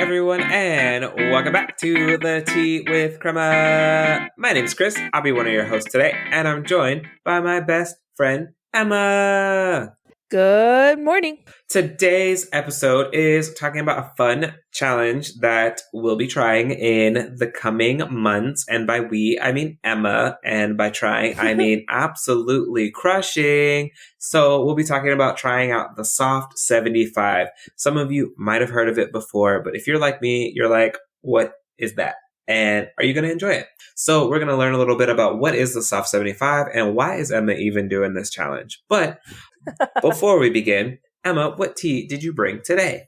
everyone, and welcome back to the Tea with Crema. My name is Kris. I'll be one of your hosts today, and I'm joined by my best friend, Emma. Good morning. Today's episode is talking about a fun challenge that we'll be trying in the coming months. And by we, I mean Emma. And by trying, I mean absolutely crushing. So we'll be talking about trying out the Soft 75. Some of you might have heard of it before, but if you're like me, you're like, what is that? And are you going to enjoy it? So we're going to learn a little bit about what is the Soft 75 and why is Emma even doing this challenge. But before we begin, Emma, what tea did you bring today?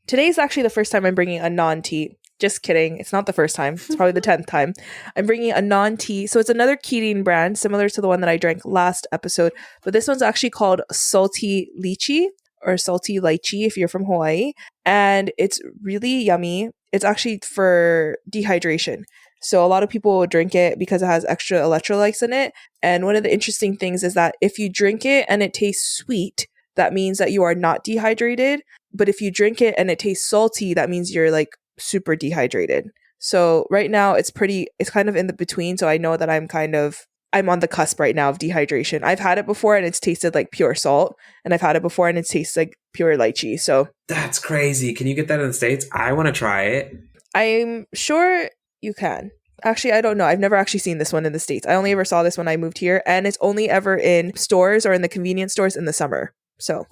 Today's actually the first time I'm bringing a non-tea. Just kidding. It's not the first time. It's probably the 10th time. I'm bringing a non-tea. So it's another ketone brand, similar to the one that I drank last episode. But this one's actually called Salty Lychee or Salty Lychee if you're from Hawaii. And it's really yummy. It's actually for dehydration. So a lot of people will drink it because it has extra electrolytes in it. And one of the interesting things is that if you drink it and it tastes sweet, that means that you are not dehydrated. But if you drink it and it tastes salty, that means you're like super dehydrated. So right now it's kind of in the between. So I know that I'm on the cusp right now of dehydration. I've had it before and it's tasted like pure salt. And I've had it before and it tastes like pure lychee. So that's crazy. Can you get that in the States? I want to try it. I'm sure you can. Actually, I don't know. I've never actually seen this one in the States. I only ever saw this when I moved here, and it's only ever in stores or in the convenience stores in the summer. So,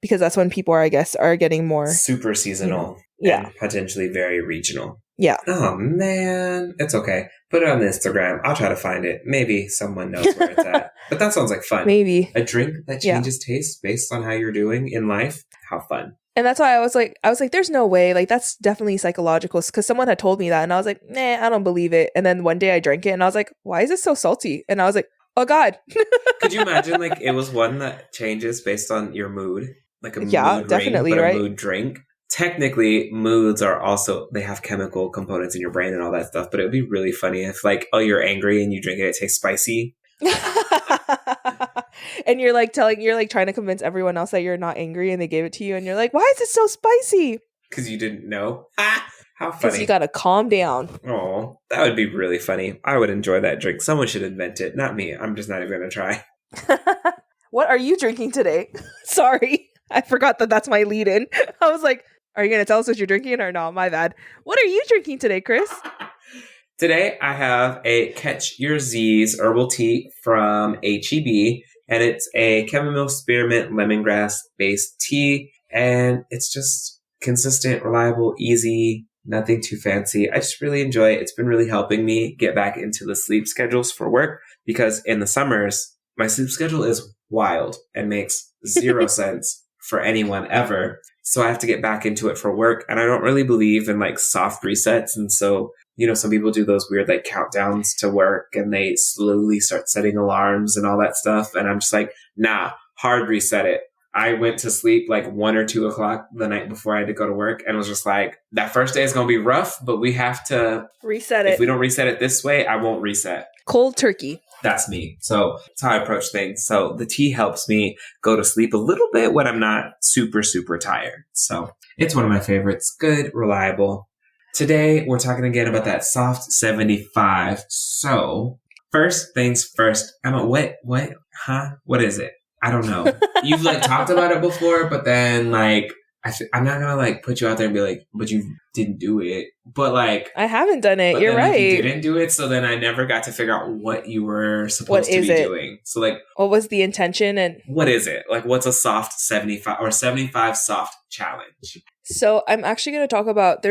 because that's when people are getting more super seasonal, and potentially very regional. Yeah. Oh man, it's okay. Put it on the Instagram. I'll try to find it. Maybe someone knows where it's at. But that sounds like fun. Maybe a drink that changes taste based on how you're doing in life. How fun. And that's why I was like, there's no way. Like, that's definitely psychological. Because someone had told me that. And I was like, nah, I don't believe it. And then one day I drank it. And I was like, why is it so salty? And I was like, oh, God. Could you imagine, like, it was one that changes based on your mood? Like a mood definitely, ring, but right? A mood drink? Technically, moods are also, they have chemical components in your brain and all that stuff. But it would be really funny if, like, oh, you're angry and you drink it, it tastes spicy. And you're trying to convince everyone else that you're not angry and they gave it to you and you're like, why is it so spicy? Because you didn't know. How funny. Because you gotta calm down. Oh, that would be really funny. I would enjoy that drink. Someone should invent it, not me. I'm just not even gonna try. What are you drinking today? Sorry, I forgot that's my lead in. I was like, are you gonna tell us what you're drinking or no? My bad. What are you drinking today, Kris? Today, I have a Catch Your Z's herbal tea from HEB, and it's a chamomile spearmint lemongrass-based tea, and it's just consistent, reliable, easy, nothing too fancy. I just really enjoy it. It's been really helping me get back into the sleep schedules for work, because in the summers, my sleep schedule is wild and makes zero sense for anyone ever. So I have to get back into it for work, and I don't really believe in like soft resets, and so some people do those weird like countdowns to work and they slowly start setting alarms and all that stuff. And I'm just like, nah, hard reset it. I went to sleep like 1 or 2 o'clock the night before I had to go to work and was just like, that first day is going to be rough, but we have to reset it. If we don't reset it this way, I won't reset. Cold turkey. That's me. So that's how I approach things. So the tea helps me go to sleep a little bit when I'm not super, super tired. So it's one of my favorites. Good, reliable. Today, we're talking again about that Soft 75. So, first things first. Emma, what is it? I don't know. You've like talked about it before, but then like, I'm not gonna like put you out there and be like, but you didn't do it. But like, I haven't done it. You're right. You didn't do it. So then I never got to figure out what you were supposed to be doing. So like, what was the intention and what is it? Like, what's a Soft 75 or 75 soft challenge? So I'm actually going to talk about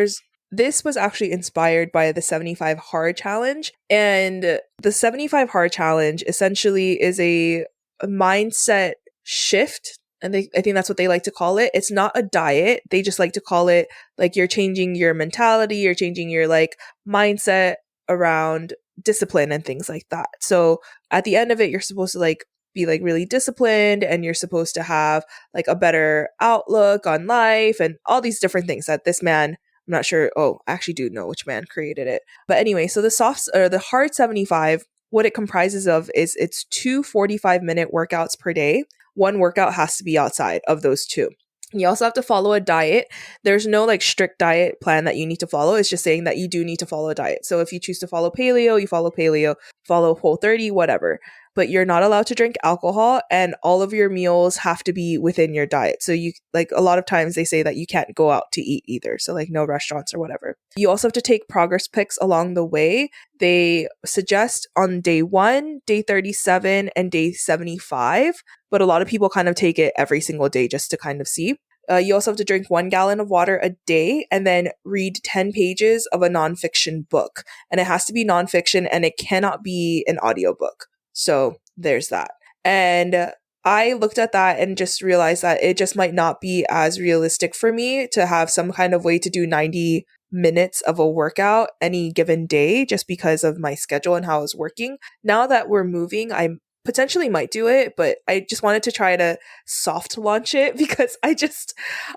this was actually inspired by the 75 hard challenge. And the 75 hard challenge essentially is a mindset shift. And I think that's what they like to call it. It's not a diet. They just like to call it like you're changing your mentality, you're changing your like mindset around discipline and things like that. So at the end of it, you're supposed to like be like really disciplined and you're supposed to have like a better outlook on life and all these different things that this man, I'm not sure. Oh, I actually do know which man created it. But anyway, so the hard 75, what it comprises of is it's 2 45-minute workouts per day. One workout has to be outside of those two. You also have to follow a diet. There's no like strict diet plan that you need to follow. It's just saying that you do need to follow a diet. So if you choose to follow paleo, you follow paleo, follow Whole30, whatever. But you're not allowed to drink alcohol, and all of your meals have to be within your diet. So you like a lot of times they say that you can't go out to eat either. So like no restaurants or whatever. You also have to take progress pics along the way. They suggest on day 1, day 37, and day 75. But a lot of people kind of take it every single day just to kind of see. You also have to drink 1 gallon of water a day and then read 10 pages of a nonfiction book. And it has to be nonfiction and it cannot be an audiobook. So there's that. And I looked at that and just realized that it just might not be as realistic for me to have some kind of way to do 90 minutes of a workout any given day just because of my schedule and how I was working. Now that we're moving, I potentially might do it, but I just wanted to try to soft launch it because I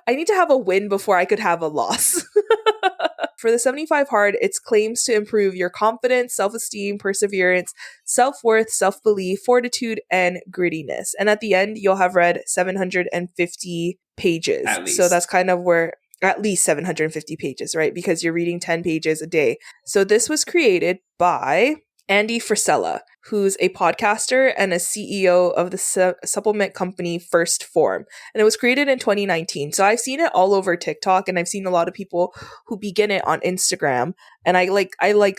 need to have a win before I could have a loss. For the 75 hard, it claims to improve your confidence, self-esteem, perseverance, self-worth, self-belief, fortitude, and grittiness. And at the end, you'll have read 750 pages. So that's kind of where at least 750 pages, right? Because you're reading 10 pages a day. So this was created by Andy Frisella, who's a podcaster and a CEO of the supplement company First Form. And it was created in 2019. So I've seen it all over TikTok, and I've seen a lot of people who begin it on Instagram. And I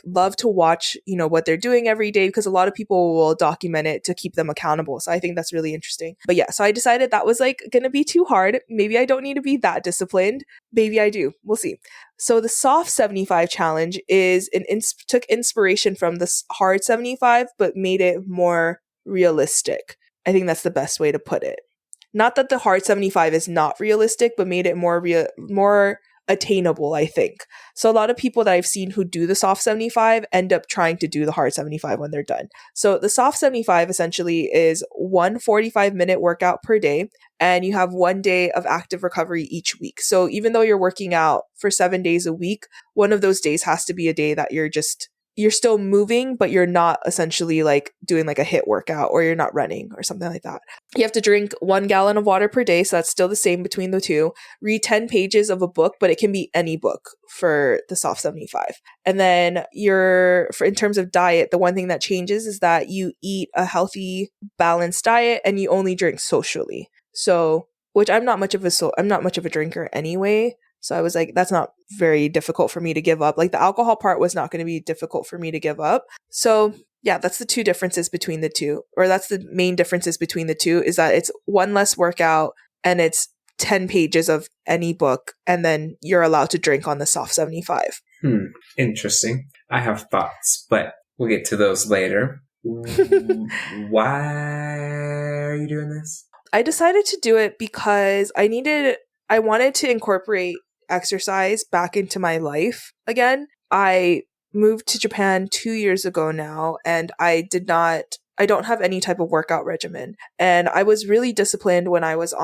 love to watch, what they're doing every day because a lot of people will document it to keep them accountable. So I think that's really interesting. But yeah, so I decided that was going to be too hard. Maybe I don't need to be that disciplined. Maybe I do. We'll see. So the soft 75 challenge took inspiration from the hard 75, but made it more realistic. I think that's the best way to put it. Not that the hard 75 is not realistic, but made it more attainable, I think. So a lot of people that I've seen who do the soft 75 end up trying to do the hard 75 when they're done. So the soft 75 essentially is one 45-minute workout per day, and you have 1 day of active recovery each week. So even though you're working out for 7 days a week, one of those days has to be a day that you're still moving, but you're not essentially doing a HIIT workout, or you're not running or something like that. You have to drink 1 gallon of water per day. So that's still the same between the two. Read 10 pages of a book, but it can be any book for the soft 75. And then in terms of diet, the one thing that changes is that you eat a healthy, balanced diet and you only drink socially. So, which I'm not much of a drinker anyway. So I was like, that's not very difficult for me to give up. The alcohol part was not going to be difficult for me to give up. So yeah, that's the two differences between the two, or that's the main differences between the two, is that it's one less workout and it's 10 pages of any book. And then you're allowed to drink on the soft 75. Interesting. I have thoughts, but we'll get to those later. Why are you doing this? I decided to do it because I wanted to incorporate exercise back into my life again. I moved to Japan 2 years ago now, and I don't have any type of workout regimen. And I was really disciplined when I was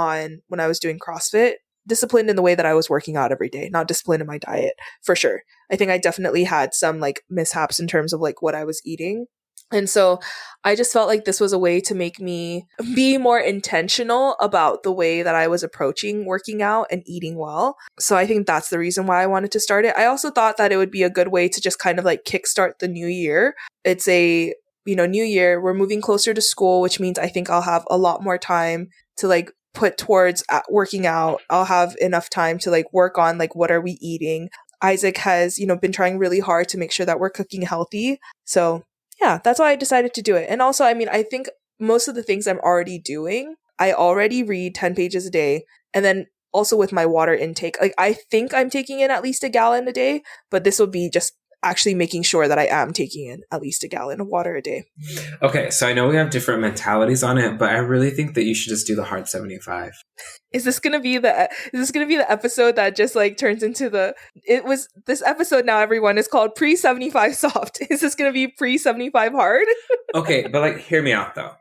doing CrossFit, disciplined in the way that I was working out every day, not disciplined in my diet, for sure. I think I definitely had some mishaps in terms of what I was eating. And so I just felt like this was a way to make me be more intentional about the way that I was approaching working out and eating well. So I think that's the reason why I wanted to start it. I also thought that it would be a good way to just kind of kickstart the new year. It's a, new year. We're moving closer to school, which means I think I'll have a lot more time to put towards working out. I'll have enough time to work on what are we eating. Isaac has, been trying really hard to make sure that we're cooking healthy. So yeah, that's why I decided to do it. And also, I think most of the things I'm already doing, I already read 10 pages a day. And then also with my water intake, I think I'm taking in at least 1 gallon a day, but this will be just actually making sure that I am taking in at least 1 gallon of water a day. Okay, so I know we have different mentalities on it, but I really think that you should just do the hard 75. Is this gonna be the episode that just turns into this episode now, everyone, is called pre-75 soft. Is this gonna be pre-75 hard? Okay, but hear me out though.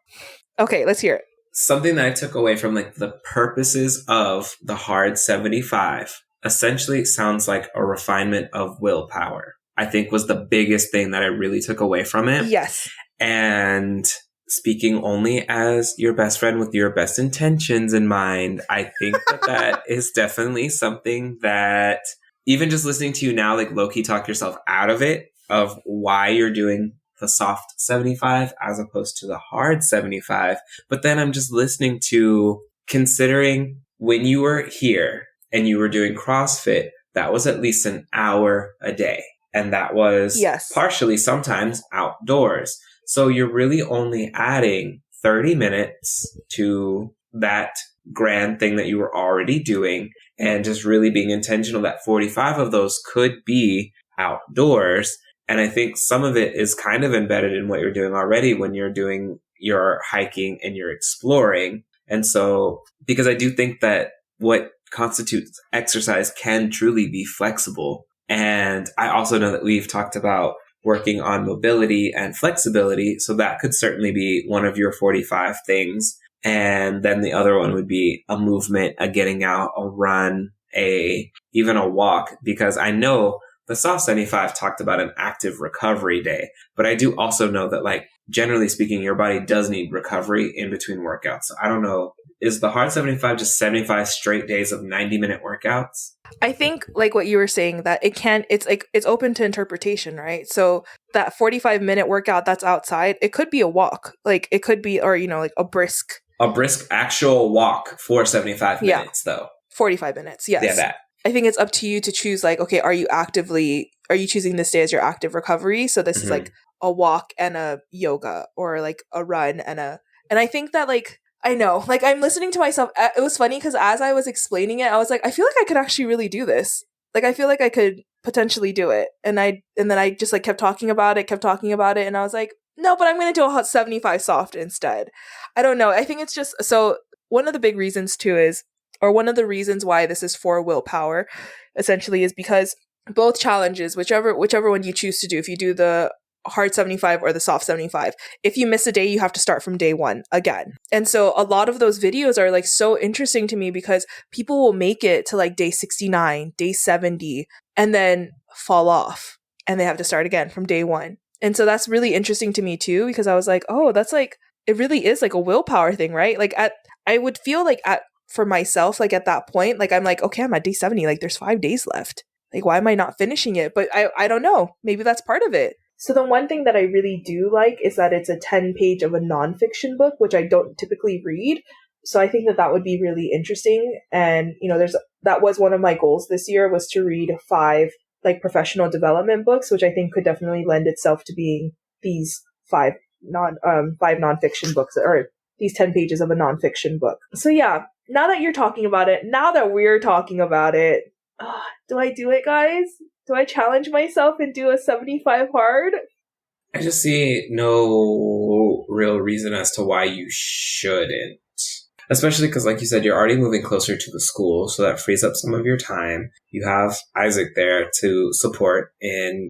Okay, let's hear it. Something that I took away from the purposes of the hard 75 essentially sounds like a refinement of willpower. I think was the biggest thing that I really took away from it. Yes. And speaking only as your best friend with your best intentions in mind, I think that that is definitely something that even just listening to you now, like low-key talk yourself out of it, of why you're doing the soft 75 as opposed to the hard 75. But then I'm just listening to considering when you were here and you were doing CrossFit, that was at least an hour a day. And that was Yes. partially sometimes outdoors. So you're really only adding 30 minutes to that grand thing that you were already doing and just really being intentional that 45 of those could be outdoors. And I think some of it is kind of embedded in what you're doing already when you're doing your hiking and you're exploring. And so, because I do think that what constitutes exercise can truly be flexible. And I also know that we've talked about working on mobility and flexibility. So that could certainly be one of your 45 things. And then the other one would be a movement, a getting out, a run, even a walk, because I know the soft 75 talked about an active recovery day, but I do also know that, like, generally speaking, your body does need recovery in between workouts. So I don't know, is the hard 75 just 75 straight days of 90-minute workouts? I think like what you were saying, that it's open to interpretation, right? So that 45-minute workout that's outside, it could be a walk. Like it could be, or, like a brisk Actual walk for 75 minutes though. 45 minutes. Yes. Yeah, that. I think it's up to you to choose, like, okay, are you choosing this day as your active recovery? So this is like a walk and a yoga, or like a run and I think that, like, I know, like, I'm listening to myself. It was funny because as I was explaining it, I was like, I feel like I could actually really do this. Like, I feel like I could potentially do it. And then I just like kept talking about it. And I was like, no, but I'm going to do a hot 75 soft instead. I don't know. I think it's just, so one of the big reasons too is, or one of the reasons why this is for willpower, essentially, is because both challenges, whichever one you choose to do, if you do the hard 75 or the soft 75, if you miss a day, you have to start from day one again. And so a lot of those videos are like so interesting to me because people will make it to like day 69, day 70, and then fall off and they have to start again from day one. And so that's really interesting to me too, because I was like, oh, that's like, it really is like a willpower thing, right? Like I would feel like for myself, like at that point, like I'm like, okay, I'm at day 70, like there's 5 days left. Like, why am I not finishing it? But I don't know. Maybe that's part of it. So the one thing that I really do like is that it's a 10-page of a nonfiction book, which I don't typically read. So I think that would be really interesting. And, that was one of my goals this year, was to read 5 like professional development books, which I think could definitely lend itself to being these 5 nonfiction books, or these 10 pages of a nonfiction book. So yeah, now that we're talking about it, do I do it, guys? Do I challenge myself and do a 75 hard? I just see no real reason as to why you shouldn't. Especially because, like you said, you're already moving closer to the school, so that frees up some of your time. You have Isaac there to support and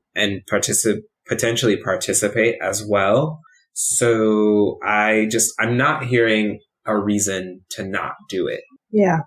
potentially participate as well. So I'm not hearing a reason to not do it. Yeah.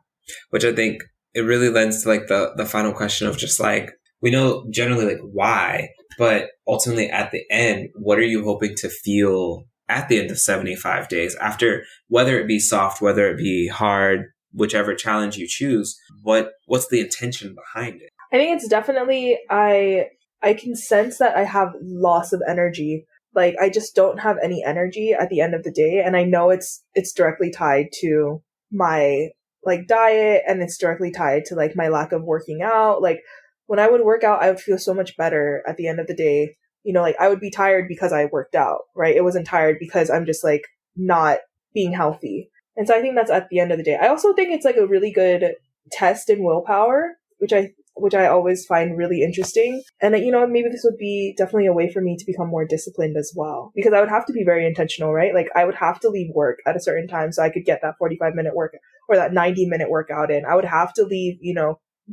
Which I think it really lends to like the final question of just like, we know generally like why, but ultimately at the end, what are you hoping to feel at the end of 75 days after, whether it be soft, whether it be hard, whichever challenge you choose, what's the intention behind it? I think it's definitely, I can sense that I have loss of energy. Like, I just don't have any energy at the end of the day. And I know it's directly tied to my like diet, and it's directly tied to like my lack of working out. Like, when I would work out, I would feel so much better at the end of the day. Like, I would be tired because I worked out, right? It wasn't tired because I'm just like not being healthy. And so I think that's at the end of the day. I also think it's like a really good test in willpower, which I always find really interesting. And maybe this would be definitely a way for me to become more disciplined as well, because I would have to be very intentional, right? Like, I would have to leave work at a certain time so I could get that 45-minute workout or that 90-minute workout in. I would have to leave,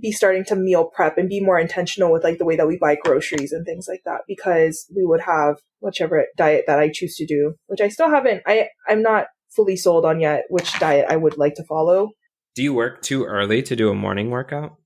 be starting to meal prep and be more intentional with like the way that we buy groceries and things like that, because we would have whichever diet that I choose to do, which I still haven't, I'm not fully sold on yet which diet I would like to follow. Do you work too early to do a morning workout?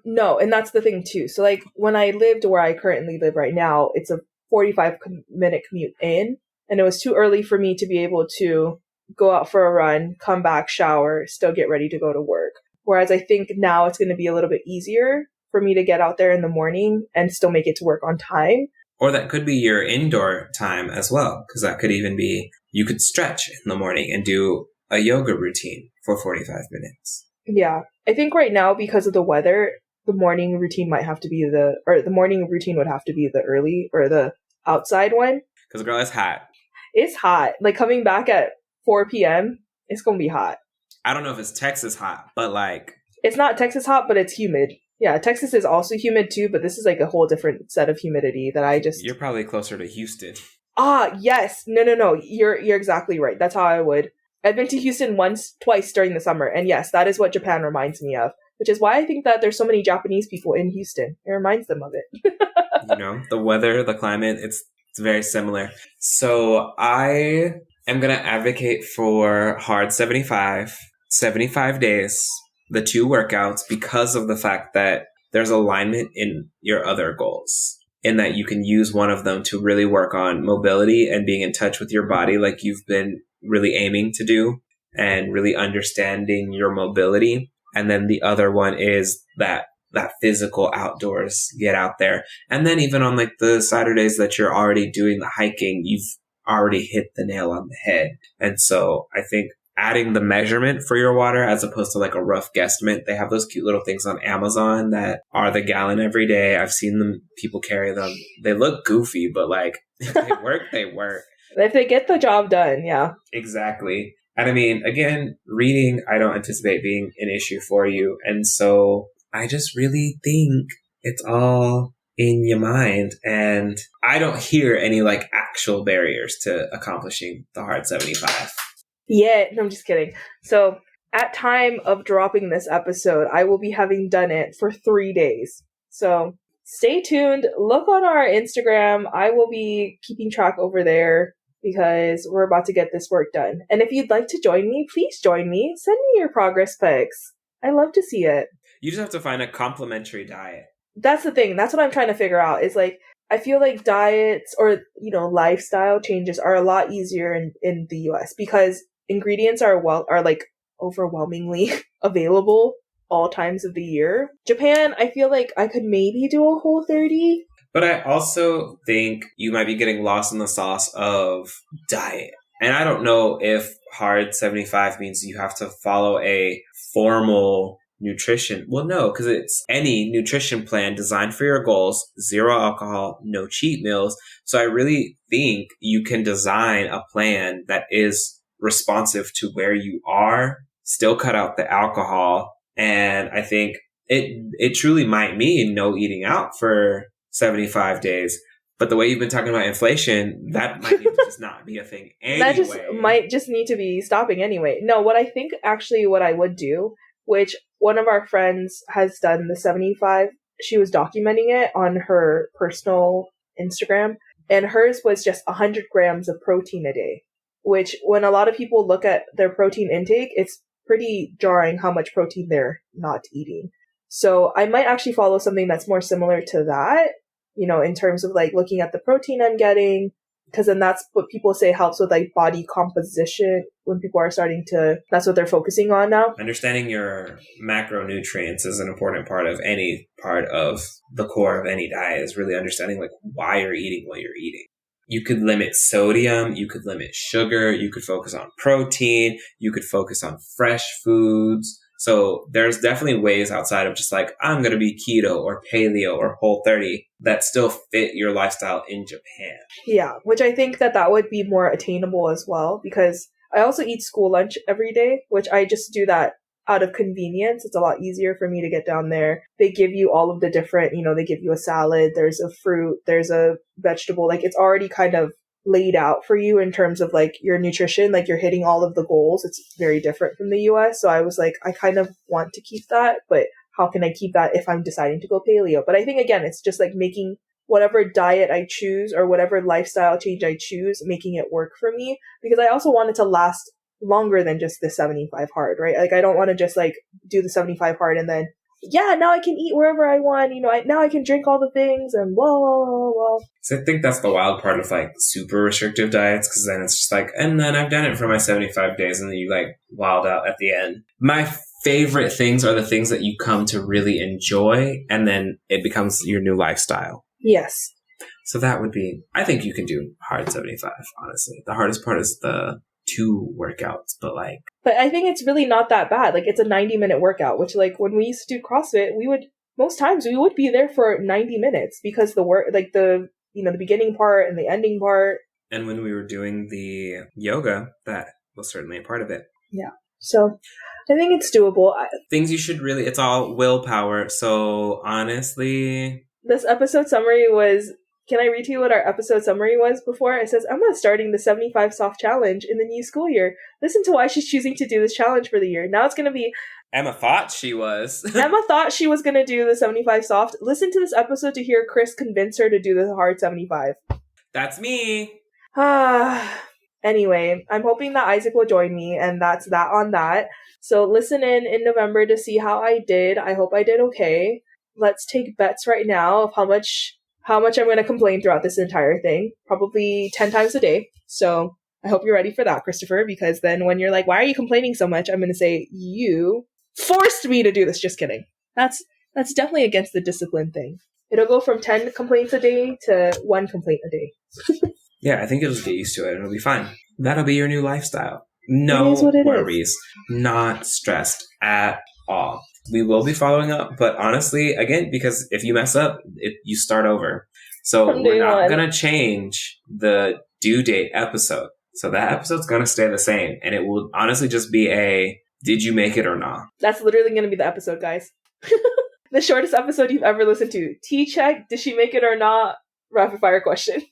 No, and that's the thing too. So like when I lived where I currently live right now, it's a 45-minute commute in. and it was too early for me to be able to go out for a run, come back, shower, still get ready to go to work. Whereas I think now it's going to be a little bit easier for me to get out there in the morning and still make it to work on time. Or that could be your indoor time as well, because that could even be, you could stretch in the morning and do a yoga routine for 45 minutes. Yeah. I think right now, because of the weather, the morning routine would have to be the early or the outside one. Because girl, it's hot. It's hot. Like coming back at 4 p.m., it's going to be hot. I don't know if it's Texas hot, but like... It's not Texas hot, but it's humid. Yeah, Texas is also humid too, but this is like a whole different set of humidity that I just... You're probably closer to Houston. Ah, yes. No. You're exactly right. That's how I would. I've been to Houston twice during the summer, and yes, that is what Japan reminds me of, which is why I think that there's so many Japanese people in Houston. It reminds them of it. You know, the weather, the climate, it's very similar. So I am going to advocate for hard 75 days, the 2 workouts, because of the fact that there's alignment in your other goals, in that you can use one of them to really work on mobility and being in touch with your body like you've been really aiming to do and really understanding your mobility. And then the other one is that physical outdoors, get out there. And then even on like the Saturdays that you're already doing the hiking, you've already hit the nail on the head. And so I think adding the measurement for your water as opposed to like a rough guesstimate. They have those cute little things on Amazon that are the gallon every day. I've seen them, people carry them. They look goofy, but like if they work, they work. If they get the job done, yeah. Exactly. And I mean, again, reading, I don't anticipate being an issue for you. And so I just really think it's all in your mind. And I don't hear any like actual barriers to accomplishing the hard 75. Yeah, no, I'm just kidding. So at time of dropping this episode, I will be having done it for 3 days. So stay tuned. Look on our Instagram. I will be keeping track over there because we're about to get this work done. And if you'd like to join me, please join me. Send me your progress pics. I love to see it. You just have to find a complementary diet. That's the thing. That's what I'm trying to figure out is like, I feel like diets or, lifestyle changes are a lot easier in the US because ingredients are like overwhelmingly available all times of the year. Japan, I feel like I could maybe do a Whole30. But I also think you might be getting lost in the sauce of diet. And I don't know if hard 75 means you have to follow a formal nutrition. Well, no, because it's any nutrition plan designed for your goals, 0 alcohol, no cheat meals. So I really think you can design a plan that is responsive to where you are, still cut out the alcohol. And I think it truly might mean no eating out for 75 days. But the way you've been talking about inflation, that might need to just not be a thing anyway. That just might just need to be stopping anyway. No, what I think actually what I would do, which one of our friends has done the 75, she was documenting it on her personal Instagram, and hers was just 100 grams of protein a day, which when a lot of people look at their protein intake, it's pretty jarring how much protein they're not eating. So I might actually follow something that's more similar to that, in terms of like looking at the protein I'm getting, because then that's what people say helps with like body composition when people are that's what they're focusing on now. Understanding your macronutrients is an important part of any part of the core of any diet, is really understanding like why you're eating what you're eating. You could limit sodium, you could limit sugar, you could focus on protein, you could focus on fresh foods. So there's definitely ways outside of just like, I'm going to be keto or paleo or Whole30 that still fit your lifestyle in Japan. Yeah, which I think that would be more attainable as well, because I also eat school lunch every day, which I just do that out of convenience. It's a lot easier for me to get down there. They give you all of the different, they give you a salad, there's a fruit, there's a vegetable, like it's already kind of laid out for you in terms of like your nutrition, like you're hitting all of the goals. It's very different from the US. So I was like, I kind of want to keep that, but how can I keep that if I'm deciding to go paleo? But I think again, it's just like making whatever diet I choose or whatever lifestyle change I choose, making it work for me, because I also want it to last longer than just the 75 hard, right? Like I don't want to just like do the 75 hard and then yeah, now I can eat wherever I want. Now I can drink all the things and blah, blah, blah, blah. So I think that's the wild part of like super restrictive diets, because then it's just like, and then I've done it for my 75 days, and then you like wild out at the end. My favorite things are the things that you come to really enjoy, and then it becomes your new lifestyle. Yes. So that would be, I think you can do hard 75, honestly. The hardest part is the 2 workouts, but I think it's really not that bad. Like, it's a 90-minute workout, which, like, when we used to do CrossFit, most times we would be there for 90 minutes because the beginning part and the ending part. And when we were doing the yoga, that was certainly a part of it. Yeah. So I think it's doable. Things you should really, it's all willpower. So honestly, this episode summary was, can I read to you what our episode summary was before? It says, Emma is starting the 75 soft challenge in the new school year. Listen to why she's choosing to do this challenge for the year. Now it's going to be, Emma thought she was. Emma thought she was going to do the 75 soft. Listen to this episode to hear Kris convince her to do the hard 75. That's me. Anyway, I'm hoping that Isaac will join me, and that's that on that. So listen in November to see how I did. I hope I did okay. Let's take bets right now of how much I'm going to complain throughout this entire thing. Probably 10 times a day. So I hope you're ready for that, Christopher, because then when you're like, why are you complaining so much? I'm going to say, you forced me to do this. Just kidding. That's definitely against the discipline thing. It'll go from 10 complaints a day to 1 complaint a day. Yeah, I think you'll just get used to it. It'll be fine. That'll be your new lifestyle. No worries. Not stressed at all. We will be following up, but honestly, again, because if you mess up, you start over. So we're not going to change the due date episode. So that episode's going to stay the same. And it will honestly just be did you make it or not? That's literally going to be the episode, guys. The shortest episode you've ever listened to. T-check, did she make it or not? Rapid fire question.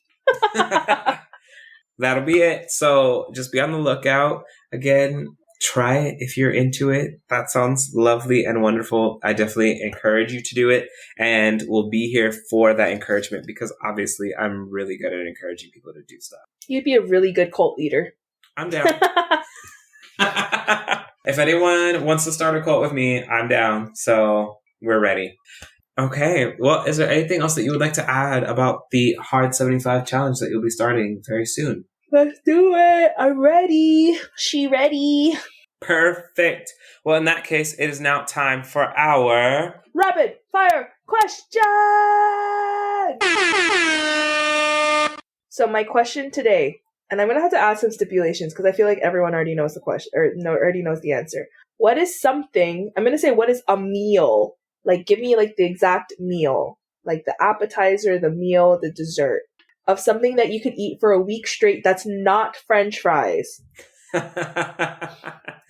That'll be it. So just be on the lookout. Again, try it if you're into it. That sounds lovely and wonderful. I definitely encourage you to do it. And we'll be here for that encouragement, because obviously I'm really good at encouraging people to do stuff. You'd be a really good cult leader. I'm down. If anyone wants to start a cult with me, I'm down. So we're ready. Okay. Well, is there anything else that you would like to add about the Hard 75 challenge that you'll be starting very soon? Let's do it. I'm ready. She ready. Perfect. Well, in that case, it is now time for our rapid fire question. So my question today, and I'm going to have to add some stipulations because I feel like everyone already knows the question already knows the answer. What is something, I'm going to say, what is a meal? Like, give me like the exact meal, like the appetizer, the meal, the dessert of something that you could eat for a week straight that's not French fries. I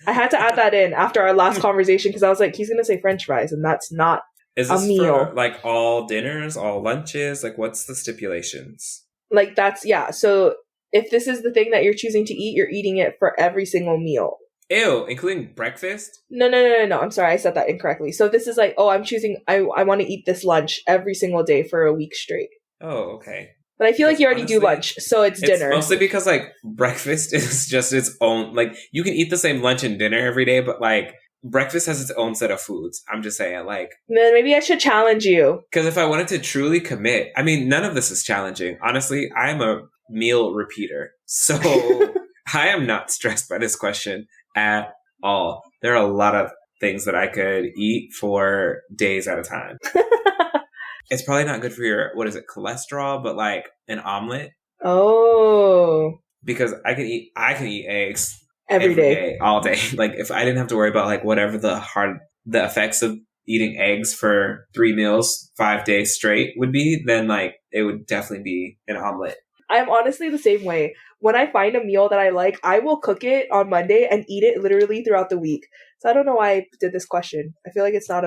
had to add that in after our last conversation because I was like, he's going to say French fries and that's not a meal. For, like, all dinners, all lunches? Like, what's the stipulations? Like, that's, yeah. So if this is the thing that you're choosing to eat, you're eating it for every single meal. Ew, including breakfast? No. I'm sorry, I said that incorrectly. So this is like, I want to eat this lunch every single day for a week straight. Oh, okay. But I feel like you already do lunch, so it's dinner. It's mostly because, like, breakfast is just its own, like, you can eat the same lunch and dinner every day, but, like, breakfast has its own set of foods. I'm just saying, like... Then maybe I should challenge you. Because if I wanted to truly commit... I mean, none of this is challenging. Honestly, I'm a meal repeater. So I am not stressed by this question at all. There are a lot of things that I could eat for days at a time. It's probably not good for your, cholesterol, but like an omelet. Oh. Because I can eat eggs every day, all day. Like, if I didn't have to worry about like whatever the effects of eating eggs for 3 meals, 5 days straight would be, then like it would definitely be an omelet. I'm honestly the same way. When I find a meal that I like, I will cook it on Monday and eat it literally throughout the week. So I don't know why I did this question. I feel like it's not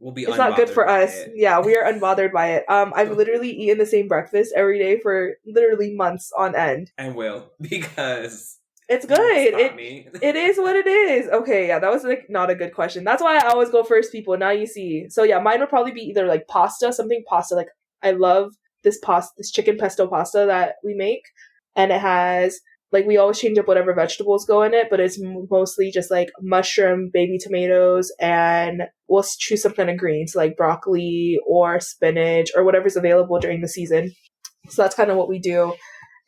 it's not good for us. Yeah, we are unbothered by it. I've literally eaten the same breakfast every day for literally months on end. And will, because it's good. It is what it is. Okay, yeah, that was like not a good question. That's why I always go first, people. Now you see. So yeah, mine would probably be either like pasta. Like, I love this chicken pesto pasta that we make, and it has Like, we always change up whatever vegetables go in it, but it's mostly just like mushroom, baby tomatoes, and we'll choose some kind of greens like broccoli or spinach or whatever's available during the season. So that's kind of what we do.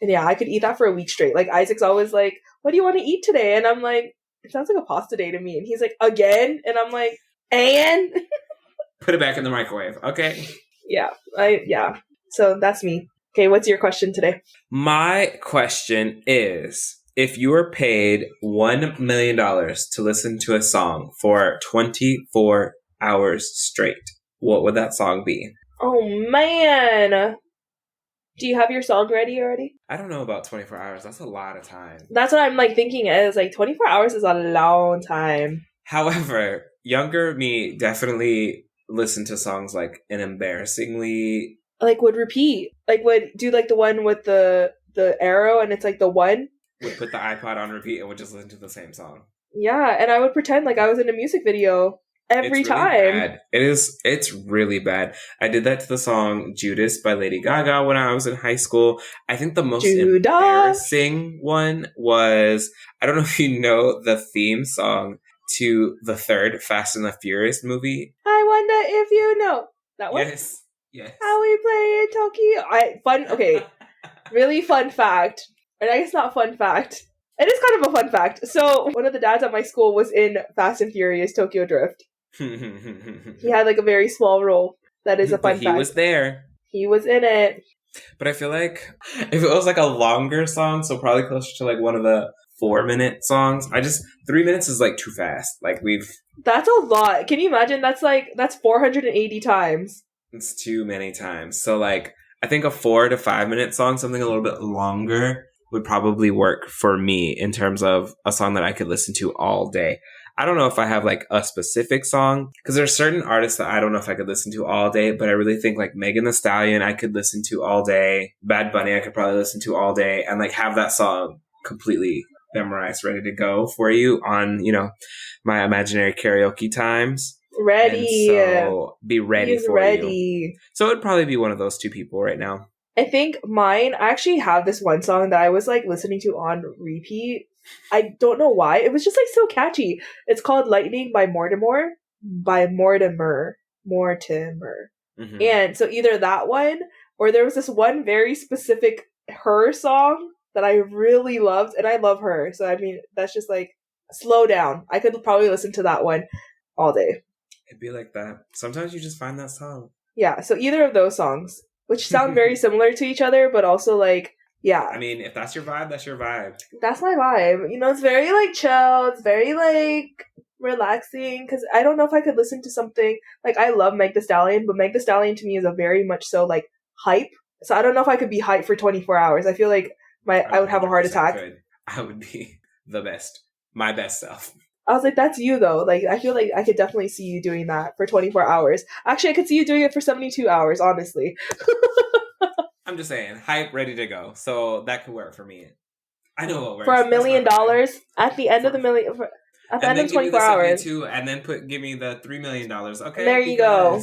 And yeah, I could eat that for a week straight. Like, Isaac's always like, what do you want to eat today? And I'm like, it sounds like a pasta day to me. And he's like, again? And I'm like, and? Put it back in the microwave, okay? Yeah. So that's me. Okay, what's your question today? My question is, if you were paid $1 million to listen to a song for 24 hours straight, what would that song be? Oh, man. Do you have your song ready already? I don't know about 24 hours. That's a lot of time. That's what I'm like thinking is like 24 hours is a long time. However, younger me definitely listened to songs like an embarrassingly... Like would repeat. Like would do like the one with the arrow and it's like the one. Would put the iPod on repeat and would just listen to the same song. Yeah, and I would pretend like I was in a music video every time. Bad. It's really bad. I did that to the song Judas by Lady Gaga when I was in high school. I think the most embarrassing one was, I don't know if you know the theme song to the third Fast and the Furious movie. I wonder if you know that one. Yes. How we play in Tokyo. Okay. Really fun fact. And I guess not fun fact. It is kind of a fun fact. So one of the dads at my school was in Fast and Furious Tokyo Drift. He had like a very small role. That is a fun fact. He was there. He was in it. But I feel like if it was like a longer song, so probably closer to like one of the 4-minute songs, 3 minutes is like too fast. Like That's a lot. Can you imagine? That's 480 times. It's too many times. So like, I think a 4 to 5 minute song, something a little bit longer, would probably work for me in terms of a song that I could listen to all day. I don't know if I have like a specific song, because there's certain artists that I don't know if I could listen to all day, but I really think like Megan Thee Stallion I could listen to all day. Bad Bunny I could probably listen to all day and like have that song completely memorized, ready to go for you on, my imaginary karaoke times. Ready. And so be ready He's for ready. you. So it would probably be one of those two people right now. I think mine, I actually have this one song that I was like listening to on repeat. I don't know why. It was just like so catchy. It's called Lightning by Mortimer. Mm-hmm. And so either that one or there was this one very specific Her song that I really loved, and I love her. So I mean, that's just like Slow Down. I could probably listen to that one all day. It'd be like that. Sometimes you just find that song. Yeah, so either of those songs, which sound very similar to each other, but also like, yeah. I mean, if that's your vibe, that's your vibe. That's my vibe. It's very like chill. It's very like relaxing, because I don't know if I could listen to something like, I love Meg Thee Stallion, but Meg Thee Stallion to me is a very much so like hype. So I don't know if I could be hype for 24 hours. I feel like I would have a heart attack. I would be the best. My best self. I was like, that's you though. Like, I feel like I could definitely see you doing that for 24 hours. Actually, I could see you doing it for 72 hours, honestly. I'm just saying, hype, ready to go. So that could work for me. I know what works. For $1 million at the end of the million, at the end of 24 hours. And then give me the $3 million. Okay. There you go.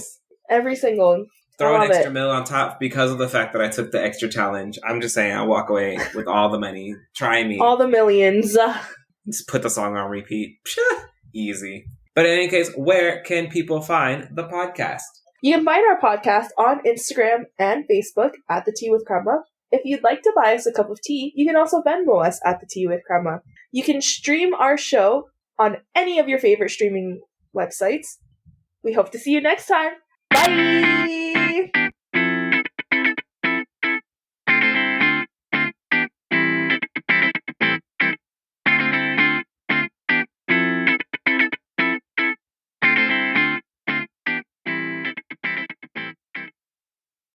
Every single. Throw an extra mil on top because of the fact that I took the extra challenge. I'm just saying, I'll walk away with all the money. Try me. All the millions. Just put the song on repeat. Easy. But in any case, where can people find the podcast? You can find our podcast on Instagram and Facebook at The Tea with Crema. If you'd like to buy us a cup of tea, you can also Venmo us at The Tea with Crema. You can stream our show on any of your favorite streaming websites. We hope to see you next time. Bye!